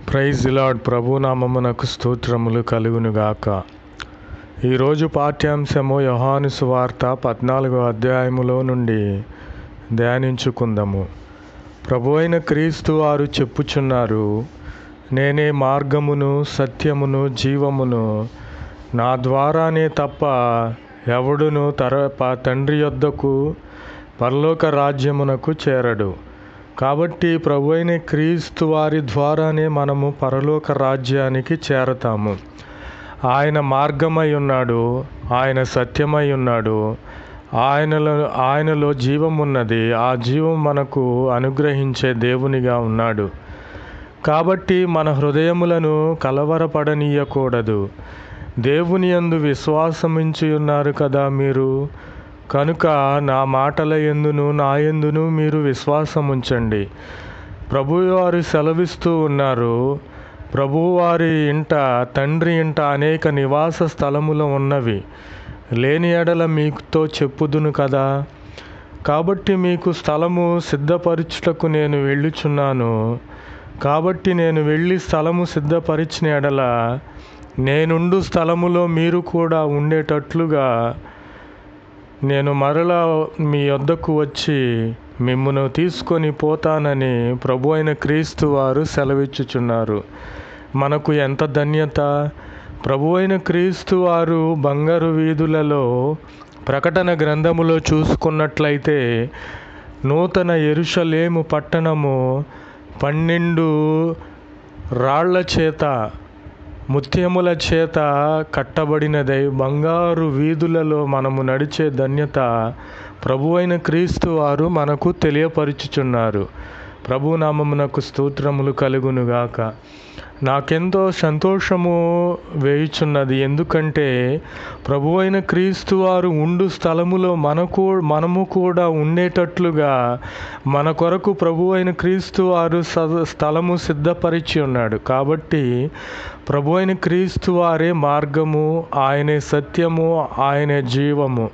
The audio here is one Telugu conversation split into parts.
Praise the lord. ప్రభునామమునకు స్తోత్రములు కలుగునుగాక. ఈరోజు పాఠ్యాంశము యోహాను సువార్త 14వ అధ్యాయములో నుండి ధ్యానించుకుందాము. ప్రభువైన క్రీస్తు వారు చెప్పుచున్నారు, నేనే మార్గమును సత్యమును జీవమును, నా ద్వారానే తప్ప ఎవడును తండ్రి యొద్దకు పరలోక రాజ్యమునకు చేరడు. కాబట్టి ప్రభువైన క్రీస్తు వారి ద్వారానే మనము పరలోక రాజ్యానికి చేరతాము. ఆయన మార్గమై ఉన్నాడు, ఆయన సత్యమై ఉన్నాడు, ఆయనలో జీవం ఉన్నది. ఆ జీవం మనకు అనుగ్రహించే దేవునిగా ఉన్నాడు. కాబట్టి మన హృదయములను కలవరపడనీయకూడదు. దేవుని యందు విశ్వాసముంచి ఉన్నారు కదా మీరు. కనుక నా మాటల యందును నా యందును మీరు విశ్వాసముంచండి. ప్రభువారు సెలవిస్తూ ఉన్నారు, ప్రభువారి ఇంట తండ్రి ఇంట అనేక నివాస స్థలములు ఉన్నవి. లేని ఎడల మీతో చెప్పుదును కదా. కాబట్టి మీకు స్థలము సిద్ధపరచుటకు నేను వెళ్ళుచున్నాను. కాబట్టి నేను వెళ్ళి స్థలము సిద్ధపరిచిన ఎడల నేనుండు స్థలములో మీరు కూడా ఉండేటట్లుగా నేను మరలా మీ వద్దకు వచ్చి మిమ్మును తీసుకొని పోతానని ప్రభు అయిన క్రీస్తు వారు సెలవిచ్చుచున్నారు. మనకు ఎంత ధన్యత! ప్రభు అయిన క్రీస్తు వారు బంగారు వీధులలో ప్రకటన గ్రంథములో చూసుకున్నట్లయితే నూతన యెరూషలేము పట్టణము 12 రాళ్ల చేత ముత్యముల చేత కట్టబడినదై బంగారు వీధులలో మనము నడిచే ధన్యత ప్రభువైన క్రీస్తు వారు మనకు తెలియపరుచుచున్నారు. ప్రభునామమునకు స్తోత్రములు కలుగునుగాక. నాకెంతో సంతోషము వేయుచున్నది. ఎందుకంటే ప్రభువైన క్రీస్తు వారు ఉండు స్థలములో మనము కూడా ఉండేటట్లుగా మన కొరకు ప్రభువైన క్రీస్తు వారు స్థలము సిద్ధపరిచి ఉన్నాడు. కాబట్టి ప్రభువైన క్రీస్తు వారే మార్గము, ఆయనే సత్యము, ఆయనే జీవము.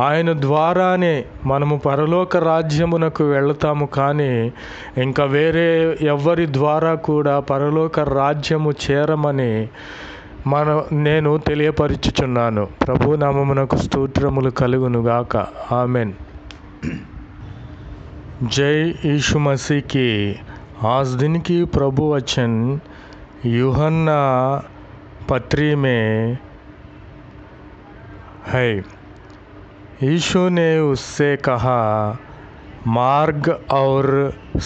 ఆయన ద్వారానే మనము పరలోక రాజ్యమునకు వెళతాము. కానీ ఇంకా వేరే ఎవ్వరి ద్వారా కూడా పరలోక రాజ్యము చేరమని నేను తెలియపరుచుచున్నాను. ప్రభు నామమునకు స్తోత్రములు కలుగునుగాక. ఆమెన్. जय यीशु मसीह की। आज दिन की प्रभु वचन यूहन्ना पत्री में है। यीशु ने उससे कहा, मार्ग और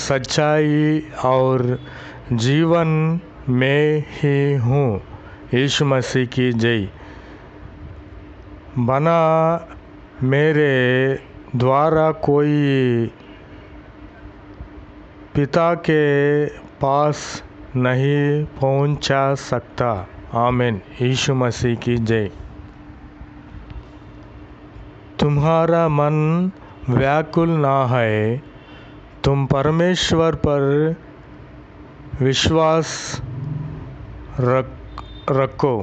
सच्चाई और जीवन मैं ही हूँ। यीशु मसीह की जय। बना मेरे द्वारा कोई पिता के पास नहीं पहुंचा सकता। आमीन। यीशु मसीह की जय। तुम्हारा मन व्याकुल ना है, तुम परमेश्वर पर विश्वास रखो।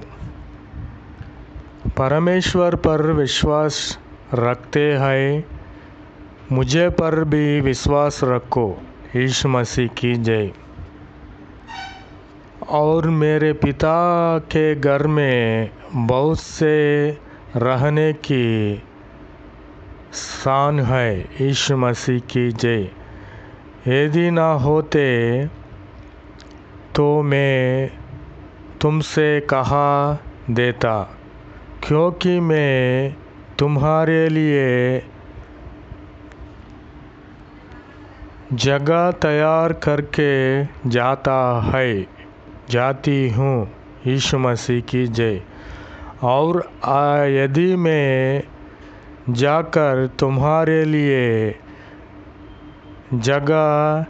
परमेश्वर पर विश्वास रखते हैं, मुझे पर भी विश्वास रखो। यीशु मसीह की जय। और मेरे पिता के घर में बहुत से रहने की स्थान है। यीशु मसीह की जय। यदि ना होते तो मैं तुमसे कहा देता, क्योंकि मैं तुम्हारे लिए जगह तैयार करके जाती हूँ। यीशु मसीह की जय। और यदि मैं जाकर तुम्हारे लिए जगह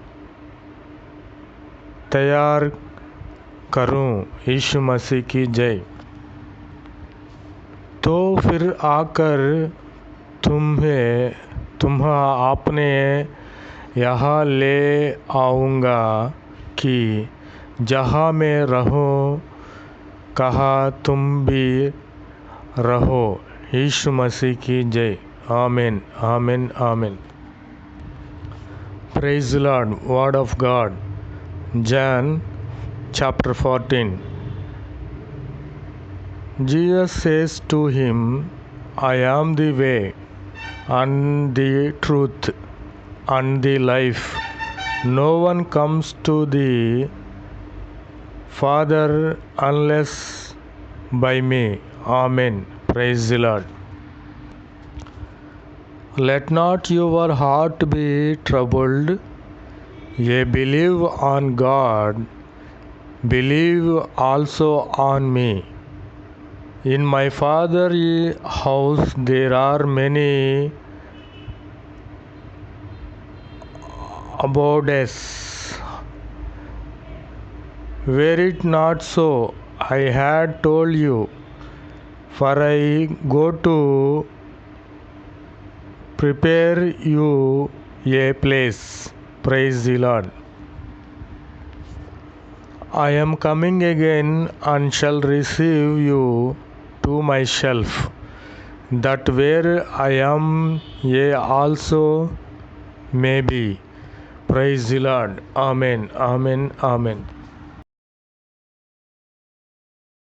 तैयार करूँ, यीशु मसीह की जय, तो फिर आकर अपने यहाँ ले आऊँगा कि जहाँ मैं रहूँ कहाँ तुम भी रहो। यीशु मसीह की जय। आमीन, आमीन, आमीन। Praise the Lord. Word of God. John chapter 14. Jesus says to him, I am the way and the truth and the life. No one comes to the Father unless by me. Amen. Praise the Lord. Let not your heart be troubled. Ye believe on God, believe also on me. In my Father's house there are many abodes. Were it not so, I had told you, for I go to prepare you a place. Praise the Lord. I am coming again and shall receive you to myself, that where I am, ye also may be. Praise the Lord. Amen. Amen. Amen.